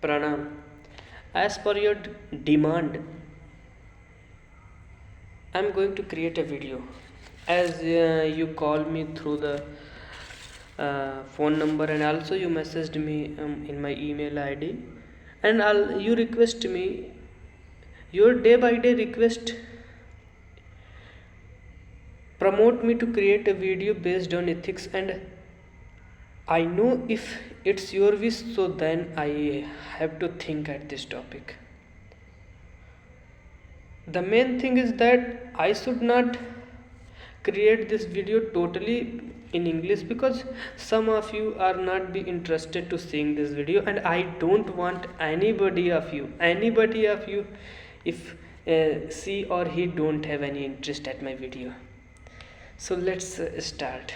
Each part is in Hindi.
Pranam. As per your demand, I'm going to create a video. As you called me through the phone number, and also you messaged me in my email ID, and you request me your day by day request promote me to create a video based on ethics, and I know if it's your wish, so then I have to think at this topic. The main thing is that I should not create this video totally in English, because some of you are not be interested to seeing this video, and I don't want anybody of you if see or he don't have any interest at my video. So let's start.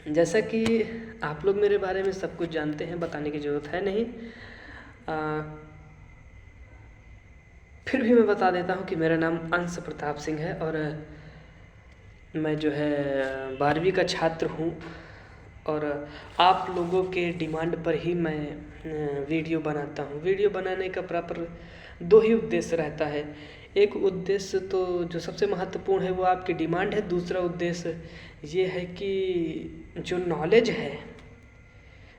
जैसा कि आप लोग मेरे बारे में सब कुछ जानते हैं, बताने की ज़रूरत है नहीं, फिर भी मैं बता देता हूँ कि मेरा नाम अंश प्रताप सिंह है और मैं जो है 12वीं का छात्र हूँ, और आप लोगों के डिमांड पर ही मैं वीडियो बनाता हूँ। वीडियो बनाने का प्रॉपर दो ही उद्देश्य रहता है। एक उद्देश्य तो जो सबसे महत्वपूर्ण है वो आपकी डिमांड है, दूसरा उद्देश्य ये है कि जो नॉलेज है,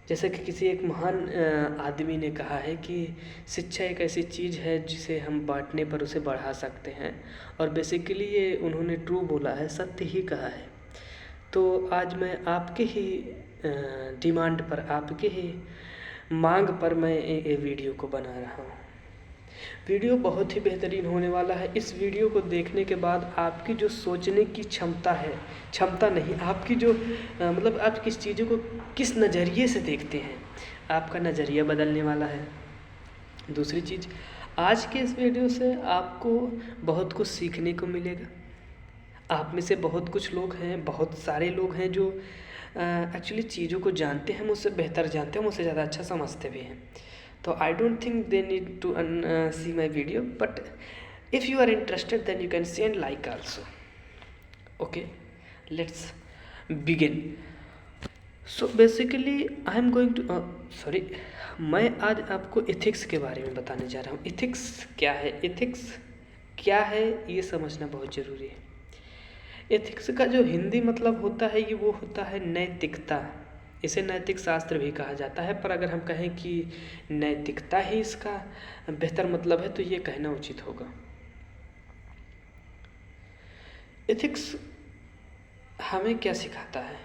जैसे कि किसी एक महान आदमी ने कहा है कि शिक्षा एक ऐसी चीज़ है जिसे हम बांटने पर उसे बढ़ा सकते हैं, और बेसिकली ये उन्होंने ट्रू बोला है, सत्य ही कहा है। तो आज मैं आपके ही डिमांड पर, आपके ही मांग पर मैं ये वीडियो को बना रहा हूँ। वीडियो बहुत ही बेहतरीन होने वाला है। इस वीडियो को देखने के बाद आपकी जो सोचने की क्षमता नहीं, आपकी जो मतलब आप किस चीज़ों को किस नज़रिए से देखते हैं, आपका नज़रिया बदलने वाला है। दूसरी चीज़, आज के इस वीडियो से आपको बहुत कुछ सीखने को मिलेगा। आप में से बहुत कुछ लोग हैं, बहुत सारे लोग हैं जो एक्चुअली चीज़ों को जानते हैं, मुझसे बेहतर जानते हैं, मुझसे ज़्यादा अच्छा समझते भी हैं। So I don't think they need to see my video, but if you are interested then you can send like also. Okay, let's begin. So basically I am going to मैं आज आपको एथिक्स के बारे में बताने जा रहा हूँ। एथिक्स क्या है ये समझना बहुत ज़रूरी है। एथिक्स का जो हिंदी मतलब होता है ये वो होता है नैतिकता। इसे नैतिक शास्त्र भी कहा जाता है, पर अगर हम कहें कि नैतिकता ही इसका बेहतर मतलब है तो ये कहना उचित होगा। एथिक्स हमें क्या सिखाता है?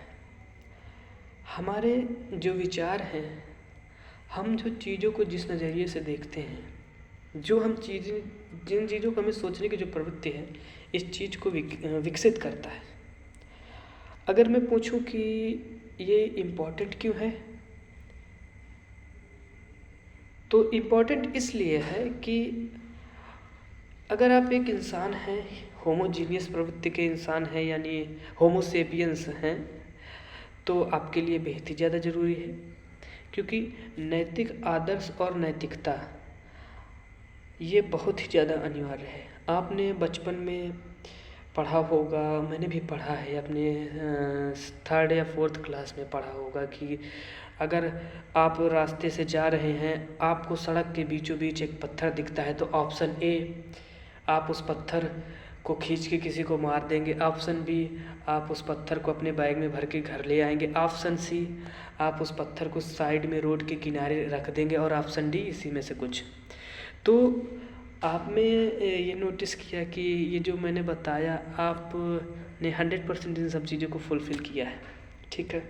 हमारे जो विचार हैं, हम जो चीज़ों को जिस नज़रिए से देखते हैं, जिन चीज़ों को हमें सोचने की जो प्रवृत्ति है, इस चीज़ को विकसित करता है। अगर मैं पूछूं कि ये इम्पोर्टेंट क्यों है, तो इम्पोर्टेंट इसलिए है कि अगर आप एक इंसान हैं, होमोजीनियस प्रवृत्ति के इंसान हैं, यानी होमोसेपियंस हैं, तो आपके लिए बेहद ही ज़्यादा ज़रूरी है, क्योंकि नैतिक आदर्श और नैतिकता ये बहुत ही ज़्यादा अनिवार्य है। आपने बचपन में पढ़ा होगा, मैंने भी पढ़ा है, अपने 3rd या 4th क्लास में पढ़ा होगा कि अगर आप रास्ते से जा रहे हैं, आपको सड़क के बीचों बीच एक पत्थर दिखता है, तो ऑप्शन ए, आप उस पत्थर को खींच के किसी को मार देंगे। ऑप्शन बी, आप उस पत्थर को अपने बैग में भर के घर ले आएंगे। ऑप्शन सी, आप उस पत्थर को साइड में रोड के किनारे रख देंगे। और ऑप्शन डी, इसी में से कुछ। तो आपने ये नोटिस किया कि ये जो मैंने बताया, आपने 100% इन सब चीज़ों को फुलफ़िल किया है, ठीक है।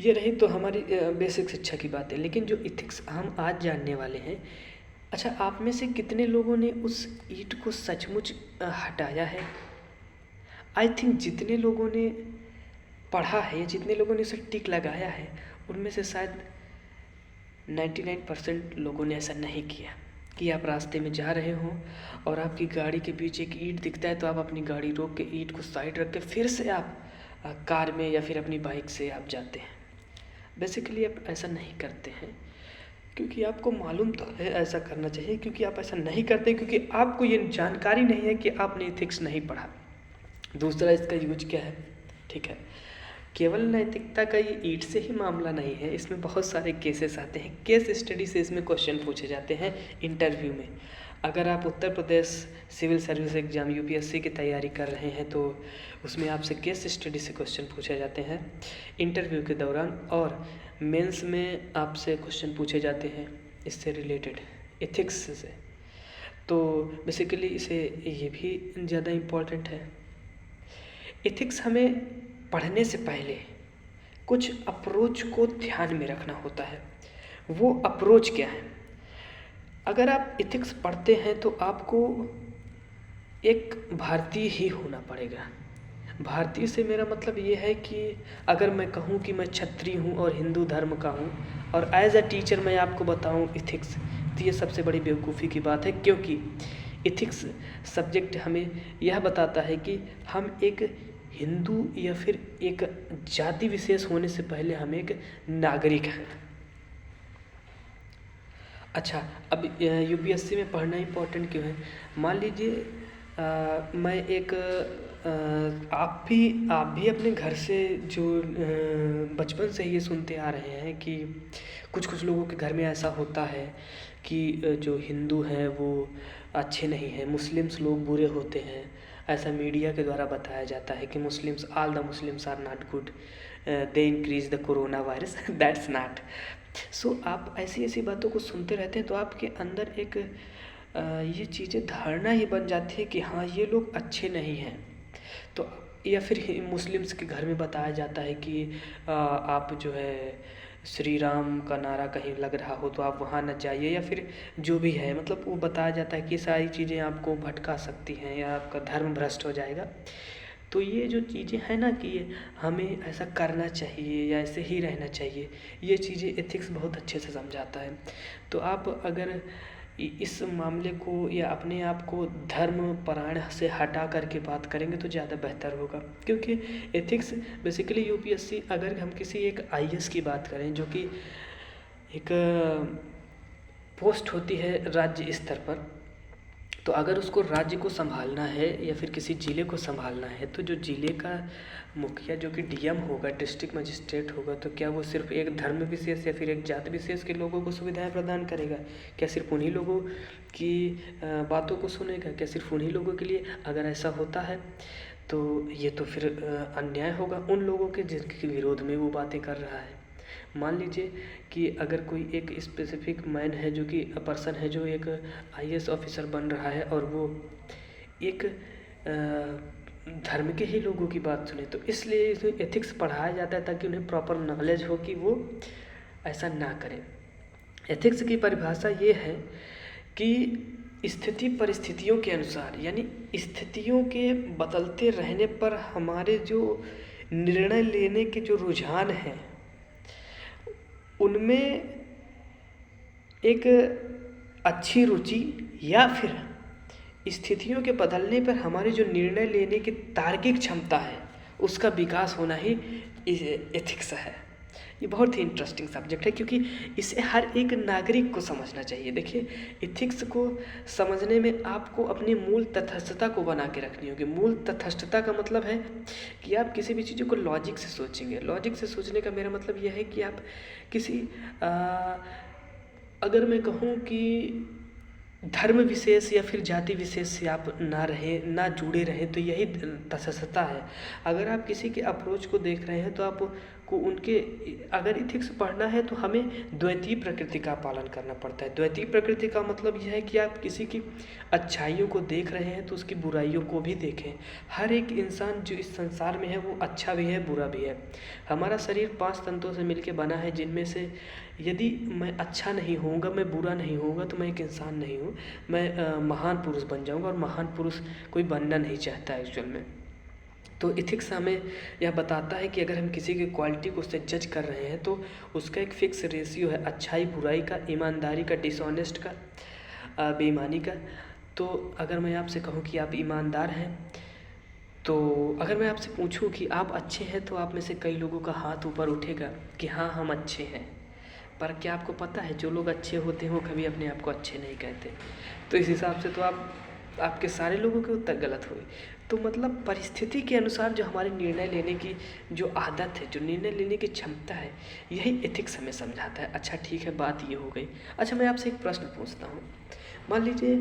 ये रही तो हमारी बेसिक शिक्षा की बात है। लेकिन जो इथिक्स हम आज जानने वाले हैं, अच्छा, आप में से कितने लोगों ने उस ईंट को सचमुच हटाया है? आई थिंक जितने लोगों ने पढ़ा है, जितने लोगों ने उसे टिक लगाया है, उनमें से शायद 99% लोगों ने ऐसा नहीं किया कि आप रास्ते में जा रहे हों और आपकी गाड़ी के पीछे एक ईंट दिखता है, तो आप अपनी गाड़ी रोक के ईंट को साइड रख के फिर से आप कार में या फिर अपनी बाइक से आप जाते हैं। बेसिकली आप ऐसा नहीं करते हैं क्योंकि आपको मालूम तो है ऐसा करना चाहिए, क्योंकि आप ऐसा नहीं करते क्योंकि आपको ये जानकारी नहीं है कि आपने एथिक्स नहीं पढ़ा। दूसरा, इसका यूज क्या है, ठीक है। केवल नैतिकता का ये ईंट से ही मामला नहीं है, इसमें बहुत सारे केसेस आते हैं। केस स्टडी से इसमें क्वेश्चन पूछे जाते हैं इंटरव्यू में। अगर आप Uttar Pradesh civil service exam UPSC की तैयारी कर रहे हैं तो उसमें आपसे केस स्टडी से क्वेश्चन पूछे जाते हैं इंटरव्यू के दौरान, और मेंस में आपसे क्वेश्चन पूछे जाते हैं इससे रिलेटेड, एथिक्स से। तो बेसिकली इसे ये भी ज़्यादा इम्पोर्टेंट है। एथिक्स हमें पढ़ने से पहले कुछ अप्रोच को ध्यान में रखना होता है। वो अप्रोच क्या है? अगर आप एथिक्स पढ़ते हैं तो आपको एक भारतीय ही होना पड़ेगा। भारतीय से मेरा मतलब ये है कि अगर मैं कहूँ कि मैं क्षत्रिय हूँ और हिंदू धर्म का हूँ और एज अ टीचर मैं आपको बताऊँ एथिक्स, तो ये सबसे बड़ी बेवकूफ़ी की बात है, क्योंकि एथिक्स सब्जेक्ट हमें यह बताता है कि हम एक हिंदू या फिर एक जाति विशेष होने से पहले हम एक नागरिक हैं। अच्छा, अब यूपीएससी में पढ़ना इम्पोर्टेंट क्यों है? मान लीजिए मैं एक आप भी अपने घर से जो बचपन से ये सुनते आ रहे हैं कि कुछ लोगों के घर में ऐसा होता है कि जो हिंदू हैं वो अच्छे नहीं हैं, मुस्लिम्स लोग बुरे होते हैं। ऐसा मीडिया के द्वारा बताया जाता है कि all the Muslims are not good, they increase the corona virus, that's not so. आप ऐसी बातों को सुनते रहते हैं तो आपके अंदर एक ये चीज़ें धारणा ही बन जाती है कि हाँ ये लोग अच्छे नहीं हैं। तो या फिर मुस्लिम्स के घर में बताया जाता है कि आप जो है श्री राम का नारा कहीं लग रहा हो तो आप वहाँ न जाइए, या फिर जो भी है, मतलब वो बताया जाता है कि सारी चीज़ें आपको भटका सकती हैं या आपका धर्म भ्रष्ट हो जाएगा। तो ये जो चीज़ें हैं ना कि हमें ऐसा करना चाहिए या ऐसे ही रहना चाहिए, ये चीज़ें एथिक्स बहुत अच्छे से समझाता है। तो आप अगर इस मामले को या अपने आप को धर्म परायण से हटा करके बात करेंगे तो ज़्यादा बेहतर होगा, क्योंकि एथिक्स बेसिकली यूपीएससी, अगर हम किसी एक आईएएस की बात करें जो कि एक पोस्ट होती है राज्य स्तर पर, तो अगर उसको राज्य को संभालना है या फिर किसी ज़िले को संभालना है तो जो ज़िले का मुखिया जो कि डीएम होगा, डिस्ट्रिक्ट मजिस्ट्रेट होगा, तो क्या वो सिर्फ एक धर्म विशेष या फिर एक जाति विशेष के लोगों को सुविधाएं प्रदान करेगा? क्या सिर्फ उन्हीं लोगों की बातों को सुनेगा? क्या सिर्फ उन्हीं लोगों के लिए? अगर ऐसा होता है तो ये तो फिर अन्याय होगा उन लोगों के जिनके विरोध में वो बातें कर रहा है। मान लीजिए कि अगर कोई एक स्पेसिफिक मैन है जो कि पर्सन है जो एक आईएएस ऑफिसर बन रहा है और वो एक धर्म के ही लोगों की बात सुने, तो इसलिए इसमें एथिक्स पढ़ाया जाता है ताकि उन्हें प्रॉपर नॉलेज हो कि वो ऐसा ना करें। एथिक्स की परिभाषा ये है कि स्थिति परिस्थितियों के अनुसार, यानी स्थितियों के बदलते रहने पर हमारे जो निर्णय लेने के जो रुझान हैं उनमें एक अच्छी रुचि या फिर स्थितियों के बदलने पर हमारे जो निर्णय लेने की तार्किक क्षमता है उसका विकास होना ही एथिक्स है। ये बहुत ही इंटरेस्टिंग सब्जेक्ट है क्योंकि इसे हर एक नागरिक को समझना चाहिए। देखिए, एथिक्स को समझने में आपको अपनी मूल तटस्थता को बना के रखनी होगी। मूल तटस्थता का मतलब है कि आप किसी भी चीज़ों को लॉजिक से सोचेंगे। लॉजिक से सोचने का मेरा मतलब यह है कि आप किसी अगर मैं कहूँ कि धर्म विशेष या फिर जाति विशेष से आप ना जुड़े रहें तो यही तटस्थता है। अगर आप किसी के अप्रोच को देख रहे हैं तो आपको उनके, अगर एथिक्स पढ़ना है तो हमें द्वैतीय प्रकृति का पालन करना पड़ता है। द्वैतीय प्रकृति का मतलब यह है कि आप किसी की अच्छाइयों को देख रहे हैं तो उसकी बुराइयों को भी देखें। हर एक इंसान जो इस संसार में है वो अच्छा भी है बुरा भी है। हमारा शरीर 5 तंतुओं से मिलकर बना है, जिनमें से यदि मैं अच्छा नहीं होऊंगा, मैं बुरा नहीं होऊंगा तो मैं एक इंसान नहीं हूँ। मैं महान पुरुष बन जाऊंगा और महान पुरुष कोई बनना नहीं चाहता है एक्चुअल में। तो एथिक्स हमें यह बताता है कि अगर हम किसी की क्वालिटी को उससे जज कर रहे हैं तो उसका एक फिक्स रेशियो है, अच्छाई बुराई का, ईमानदारी का, डिसऑनेस्ट का, बेईमानी का। तो अगर मैं आपसे कहूँ कि आप ईमानदार हैं, तो अगर मैं आपसे पूछूं कि आप अच्छे हैं तो आप में से कई लोगों का हाथ ऊपर उठेगा कि हाँ हम अच्छे हैं। पर क्या आपको पता है जो लोग अच्छे होते हैं वो कभी अपने आप को अच्छे नहीं कहते। तो इस हिसाब से तो आप आपके सारे लोगों के उत्तर गलत हुए। तो मतलब परिस्थिति के अनुसार जो हमारे निर्णय लेने की जो आदत है, जो निर्णय लेने की क्षमता है, यही एथिक्स हमें समझाता है। अच्छा ठीक है, बात ये हो गई। अच्छा मैं आपसे एक प्रश्न पूछता हूँ। मान लीजिए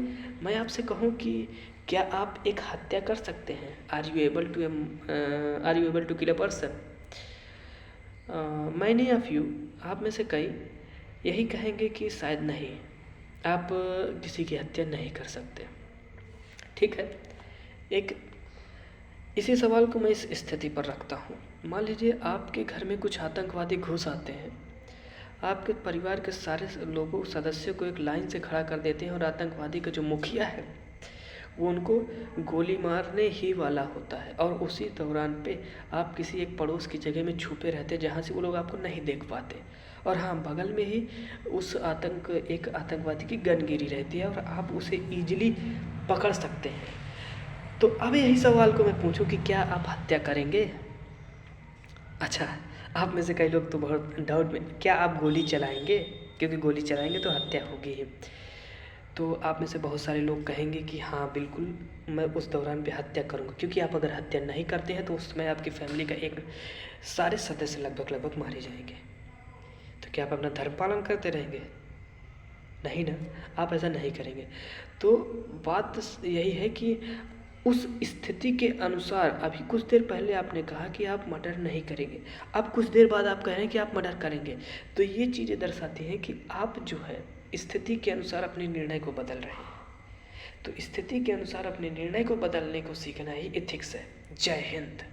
मैं आपसे कहूँ कि क्या आप एक हत्या कर सकते हैं? Are you able to kill a person? Many of you, आप में से कई यही कहेंगे कि शायद नहीं, आप किसी की हत्या नहीं कर सकते। ठीक है, एक इसी सवाल को मैं इस स्थिति पर रखता हूँ। मान लीजिए आपके घर में कुछ आतंकवादी घुस आते हैं, आपके परिवार के सारे लोगों सदस्यों को एक लाइन से खड़ा कर देते हैं और आतंकवादी का जो मुखिया है वो उनको गोली मारने ही वाला होता है, और उसी दौरान पे आप किसी एक पड़ोस की जगह में छुपे रहते हैं जहाँ से वो लोग आपको नहीं देख पाते, और हाँ बगल में ही एक आतंकवादी की गन गिरी रहती है और आप उसे ईजिली पकड़ सकते हैं। तो अब यही सवाल को मैं पूछूं कि क्या आप हत्या करेंगे? अच्छा, आप में से कई लोग तो बहुत डाउट में, क्या आप गोली चलाएंगे? क्योंकि गोली चलाएंगे तो हत्या होगी ही। तो आप में से बहुत सारे लोग कहेंगे कि हाँ बिल्कुल मैं उस दौरान पे हत्या करूँगा, क्योंकि आप अगर हत्या नहीं करते हैं तो उसमें आपकी फैमिली का एक सारे सदस्य लगभग मारे जाएंगे। तो क्या आप अपना धर्म पालन करते रहेंगे? नहीं ना, आप ऐसा नहीं करेंगे। तो बात यही है कि उस स्थिति के अनुसार, अभी कुछ देर पहले आपने कहा कि आप मर्डर नहीं करेंगे, अब कुछ देर बाद आप कह रहे हैं कि आप मर्डर करेंगे। तो ये चीज़ें दर्शाती हैं कि आप जो है स्थिति के अनुसार अपने निर्णय को बदल रहे हैं। तो स्थिति के अनुसार अपने निर्णय को बदलने को सीखना ही एथिक्स है। जय हिंद।